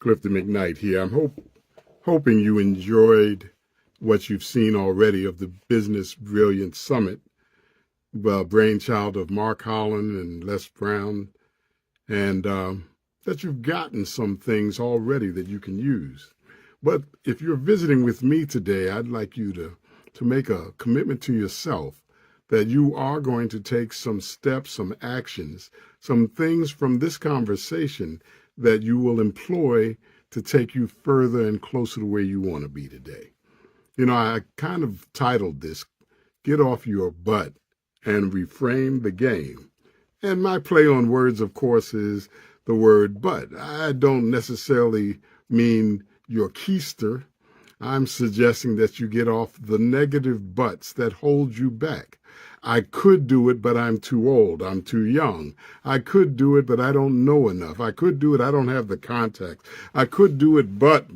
Clifton McKnight here. I'm hoping you enjoyed what you've seen already of the Business Brilliance Summit, brainchild of Mark Holland and Les Brown, and that you've gotten some things already that you can use. But if you're visiting with me today, I'd like you to make a commitment to yourself that you are going to take some steps, some actions, some things from this conversation that you will employ to take you further and closer to where you want to be today. You know, I kind of titled this, Get Off Your Butt and Reframe the Game. And my play on words, of course, is the word but. I don't necessarily mean your keister. I'm suggesting that you get off the negative buts that hold you back. I could do it, but I'm too old. I'm too young. I could do it, but I don't know enough. I could do it. I don't have the contacts. I could do it, but.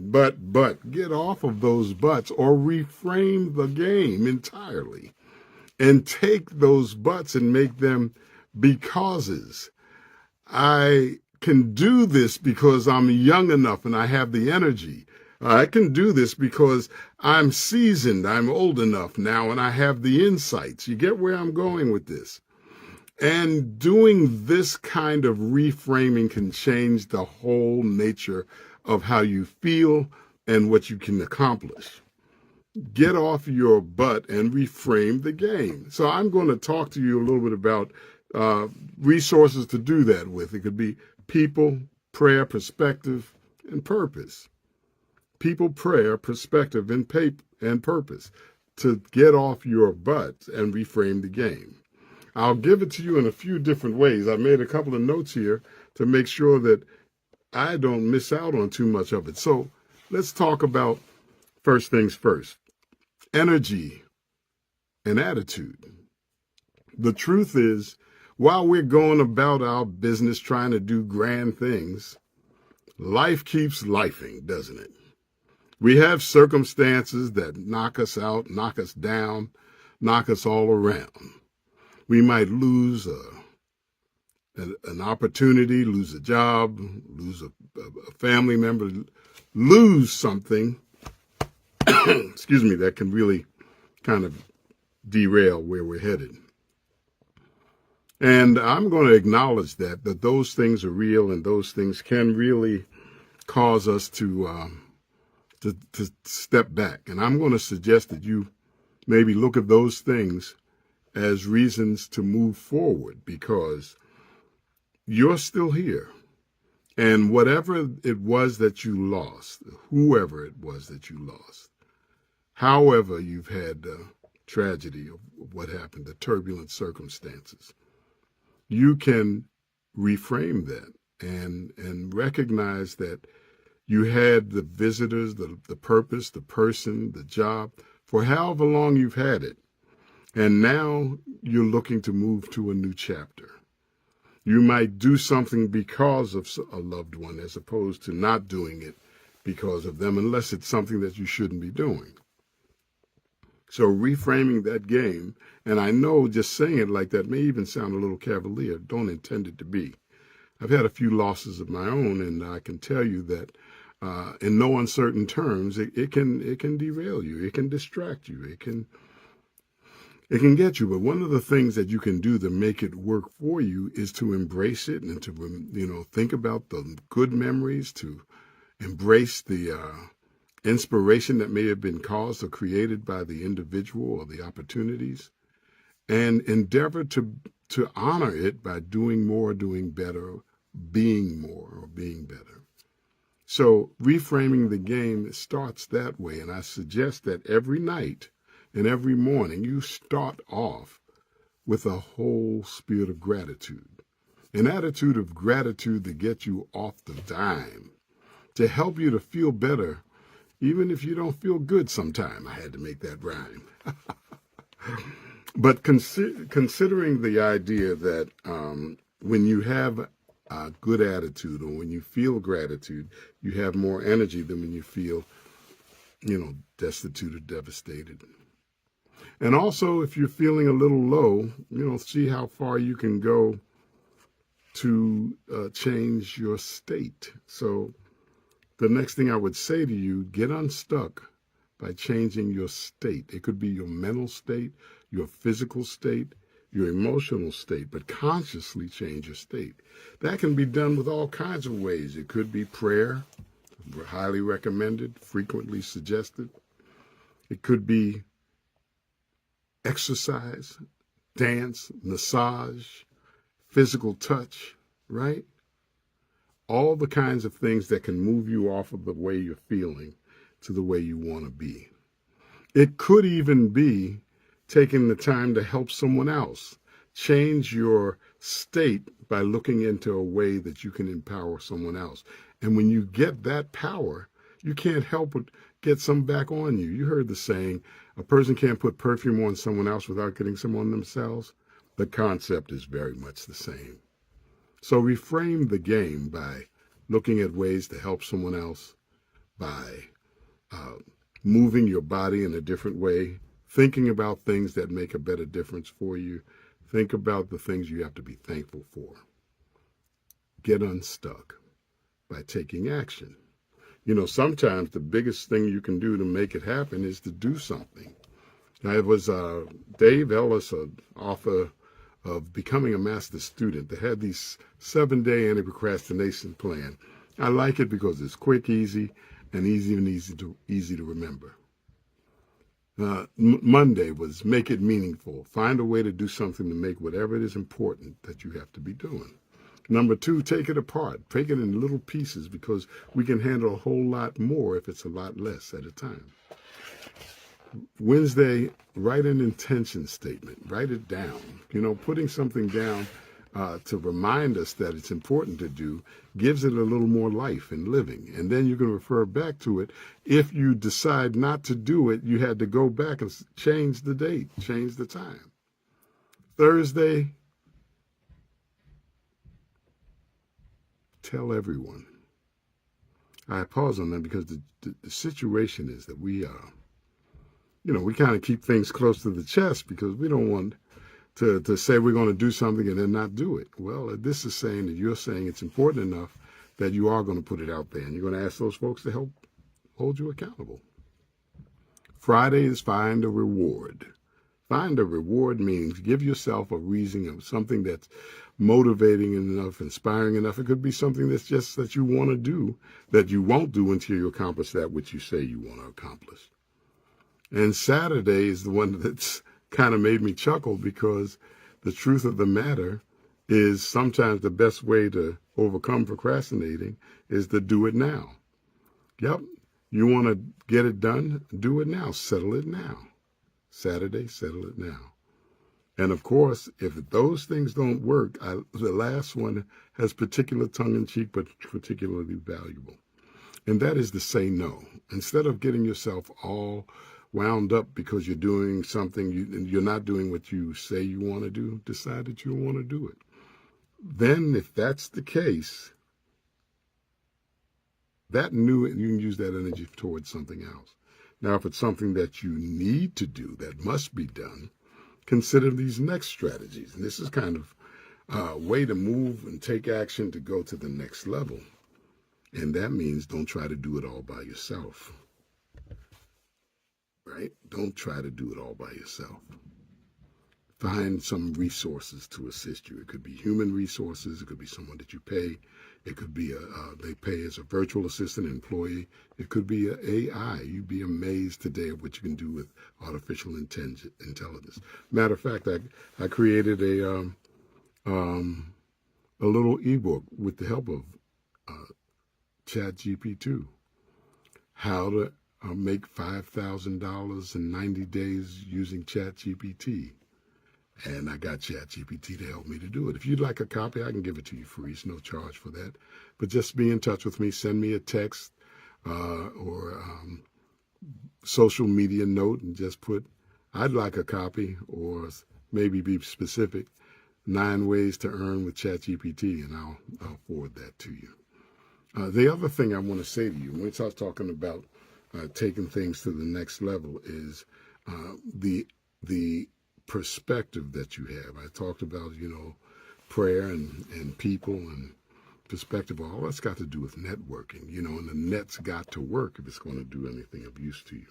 Get off of those buts or reframe the game entirely and take those buts and make them becauses. I can do this because I'm young enough and I have the energy. I can do this because I'm seasoned, I'm old enough now, and I have the insights. You get where I'm going with this? And doing this kind of reframing can change the whole nature of how you feel and what you can accomplish. Get off your butt and reframe the game. So I'm going to talk to you a little bit about resources to do that with. It could be people, prayer, perspective, and purpose. People, prayer, perspective, and purpose to get off your butt and reframe the game. I'll give it to you in a few different ways. I made a couple of notes here to make sure that I don't miss out on too much of it. So let's talk about first things first, energy and attitude. The truth is, while we're going about our business trying to do grand things, life keeps lifing, doesn't it? We have circumstances that knock us out, knock us down, knock us all around. We might lose an opportunity, lose a job, lose a family member, lose something, excuse me, that can really kind of derail where we're headed. And I'm going to acknowledge that those things are real and those things can really cause us to step back. And I'm going to suggest that you maybe look at those things as reasons to move forward because you're still here. And whatever it was that you lost, whoever it was that you lost, however you've had the tragedy of what happened, the turbulent circumstances, you can reframe that and recognize that you had the visitors, the purpose, the person, the job, for however long you've had it. And now you're looking to move to a new chapter. You might do something because of a loved one as opposed to not doing it because of them, unless it's something that you shouldn't be doing. So reframing that game, and I know just saying it like that may even sound a little cavalier, don't intend it to be. I've had a few losses of my own, and I can tell you that in no uncertain terms, it can derail you, it can distract you, it can get you. But one of the things that you can do to make it work for you is to embrace it and to think about the good memories, to embrace the inspiration that may have been caused or created by the individual or the opportunities, and endeavor to honor it by doing more, doing better, being more, or being better. So reframing the game starts that way, and I suggest that every night and every morning you start off with a whole spirit of gratitude, an attitude of gratitude to get you off the dime, to help you to feel better, even if you don't feel good sometime. I had to make that rhyme. But considering the idea that when you have a good attitude or when you feel gratitude, you have more energy than when you feel, destitute or devastated. And also, if you're feeling a little low, see how far you can go to change your state. So The next thing I would say to you, get unstuck by changing your state. It could be your mental state, your physical state, your emotional state, but consciously change your state. That can be done with all kinds of ways. It could be prayer, highly recommended, frequently suggested. It could be exercise, dance, massage, physical touch, right? All the kinds of things that can move you off of the way you're feeling to the way you want to be. It could even be taking the time to help someone else. Change your state by looking into a way that you can empower someone else. And when you get that power, you can't help but get some back on you. You heard the saying, a person can't put perfume on someone else without getting some on themselves. The concept is very much the same. So reframe the game by looking at ways to help someone else, by moving your body in a different way, thinking about things that make a better difference for you. Think about the things you have to be thankful for. Get unstuck by taking action. You know, sometimes the biggest thing you can do to make it happen is to do something. Now, it was Dave Ellis, author of Becoming a Master Student, that had these 7-day anti-procrastination plan. I like it because it's quick, easy, and easy to remember. Monday was make it meaningful. Find a way to do something to make whatever it is important that you have to be doing. Number 2, take it apart. Take it in little pieces because we can handle a whole lot more if it's a lot less at a time. Wednesday, write an intention statement. Write it down. You know, putting something down to remind us that it's important to do gives it a little more life and living. And then you can refer back to it. If you decide not to do it, you had to go back and change the date, change the time. Thursday, tell everyone. I pause on that because the situation is that we kind of keep things close to the chest because we don't want to say we're going to do something and then not do it. Well, this is saying that you're saying it's important enough that you are going to put it out there and you're going to ask those folks to help hold you accountable. Friday is find a reward. Find a reward means give yourself a reason of something that's motivating enough, inspiring enough. It could be something that's just that you want to do, that you won't do until you accomplish that which you say you want to accomplish. And Saturday is the one that's kind of made me chuckle because the truth of the matter is sometimes the best way to overcome procrastinating is to do it now. Yep, you want to get it done? Do it now. Settle it now. Saturday, settle it now. And of course, if those things don't work, the last one has particular tongue-in-cheek, but particularly valuable. And that is to say no. Instead of getting yourself all wound up because you're doing something, you're not doing what you say you want to do, decide that you want to do it. Then if that's the case, you can use that energy towards something else. Now, if it's something that you need to do, that must be done, consider these next strategies. And this is kind of a way to move and take action to go to the next level. And that means don't try to do it all by yourself. Right? Don't try to do it all by yourself. Find some resources to assist you. It could be human resources. It could be someone that you pay. It could be they pay as a virtual assistant employee. It could be an AI. You'd be amazed today at what you can do with artificial intelligence. Matter of fact, I created a little ebook with the help of ChatGPT, how to make $5,000 in 90 days using ChatGPT. And I got ChatGPT to help me to do it. If you'd like a copy, I can give it to you free. It's no charge for that. But just be in touch with me. Send me a text or social media note and just put, I'd like a copy, or maybe be specific, 9 ways to earn with ChatGPT, and I'll forward that to you. The other thing I want to say to you, when we start talking about taking things to the next level, is the perspective that you have. I talked about, prayer and people and perspective, all that's got to do with networking, and the net's got to work if it's going to do anything of use to you.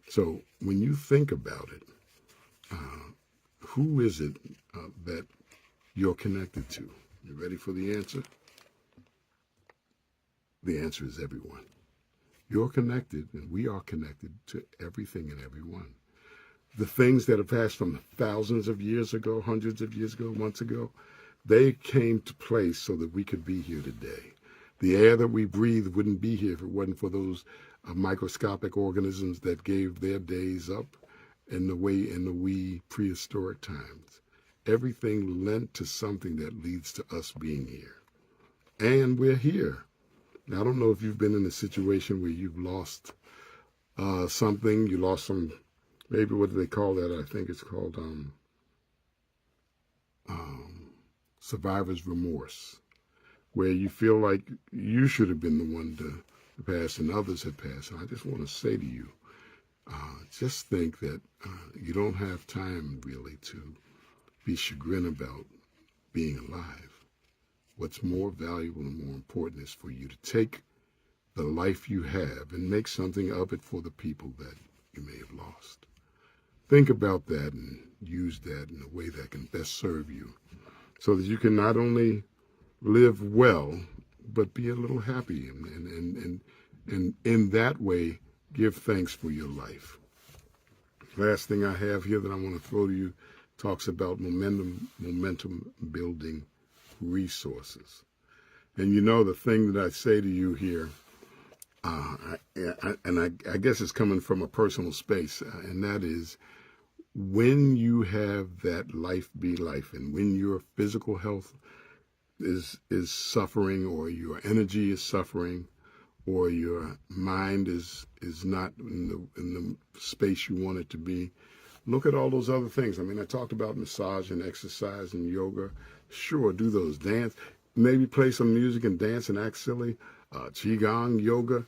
So when you think about it, who is it that you're connected to? You ready for the answer? The answer is everyone. You're connected, and we are connected to everything and everyone. The things that have passed from thousands of years ago, hundreds of years ago, months ago, they came to place so that we could be here today. The air that we breathe wouldn't be here if it wasn't for those microscopic organisms that gave their days up in the wee prehistoric times. Everything lent to something that leads to us being here. And we're here. Now, I don't know if you've been in a situation where you've lost something. You lost some, maybe what do they call that? I think it's called survivor's remorse, where you feel like you should have been the one to pass and others have passed. And I just want to say to you, just think that you don't have time really to be chagrined about being alive. What's more valuable and more important is for you to take the life you have and make something of it for the people that you may have lost. Think about that and use that in a way that can best serve you so that you can not only live well, but be a little happy and in that way give thanks for your life. Last thing I have here that I want to throw to you talks about momentum building resources. And the thing that I say to you here, I guess it's coming from a personal space, and that is when you have that life be life, and when your physical health is suffering, or your energy is suffering, or your mind is not in the space you want it to be, look at all those other things. I mean, I talked about massage and exercise and yoga. Sure, do those. Dance, maybe play some music and dance and act silly. Qigong, yoga,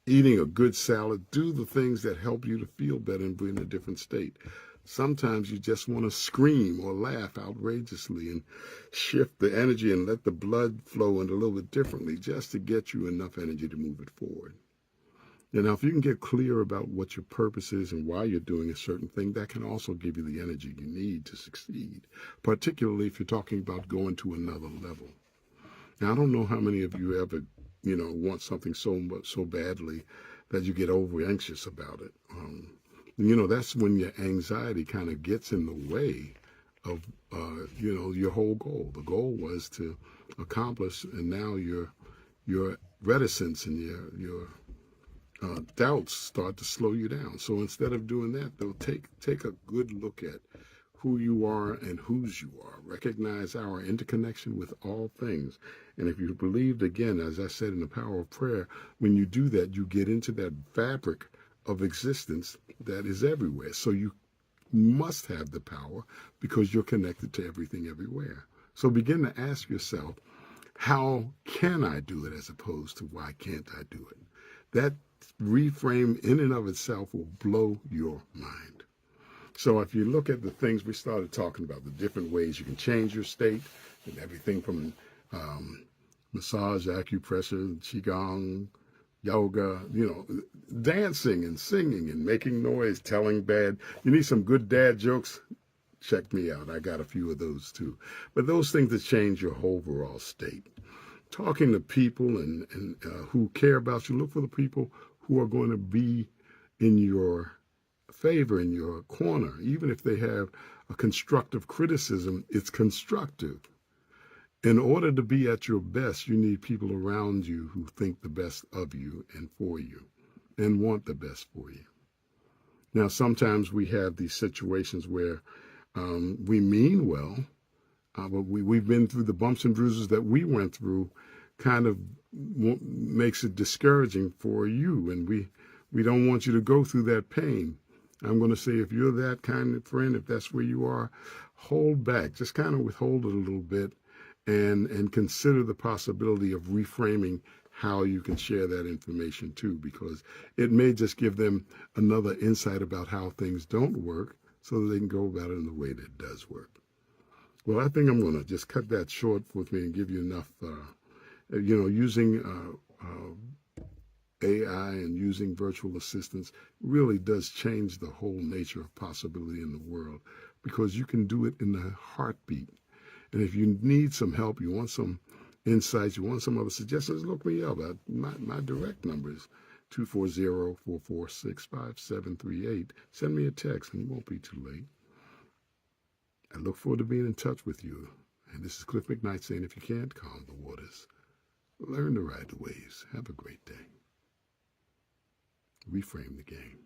eating a good salad. Do the things that help you to feel better and be in a different state. Sometimes you just want to scream or laugh outrageously and shift the energy and let the blood flow in a little bit differently just to get you enough energy to move it forward. And now, if you can get clear about what your purpose is and why you're doing a certain thing, that can also give you the energy you need to succeed, particularly if you're talking about going to another level. Now, I don't know how many of you ever, want something so badly that you get over anxious about it. That's when your anxiety kind of gets in the way of, your whole goal. The goal was to accomplish, and now your reticence and your doubts start to slow you down. So instead of doing that, they'll take a good look at who you are and whose you are. Recognize our interconnection with all things. And if you believed, again, as I said in the power of prayer, when you do that, you get into that fabric of existence that is everywhere. So you must have the power because you're connected to everything everywhere. So begin to ask yourself, how can I do it as opposed to why can't I do it? That reframe in and of itself will blow your mind. So if you look at the things we started talking about, the different ways you can change your state, and everything from massage, acupressure, qigong, yoga, dancing and singing and making noise, telling bad. You need some good dad jokes? Check me out. I got a few of those too. But those things that change your overall state. Talking to people and who care about you. Look for the people who are going to be in your favor, in your corner. Even if they have a constructive criticism, it's constructive. In order to be at your best, you need people around you who think the best of you and for you and want the best for you. Now, sometimes we have these situations where we mean well, but we've been through the bumps and bruises that we went through, kind of makes it discouraging for you, and we don't want you to go through that pain. I'm going to say, if you're that kind of friend, if that's where you are, hold back. Just kind of withhold it a little bit and consider the possibility of reframing how you can share that information too, because it may just give them another insight about how things don't work so that they can go about it in the way that it does work. Well, I think I'm going to just cut that short with me and give you enough, using AI and using virtual assistants really does change the whole nature of possibility in the world, because you can do it in a heartbeat. And if you need some help, you want some insights, you want some other suggestions, look me up. My direct number is 240-446-5738. Send me a text and it won't be too late. I look forward to being in touch with you. And this is Cliff McKnight saying, if you can't calm the waters, learn to ride the waves. Have a great day. Reframe the game.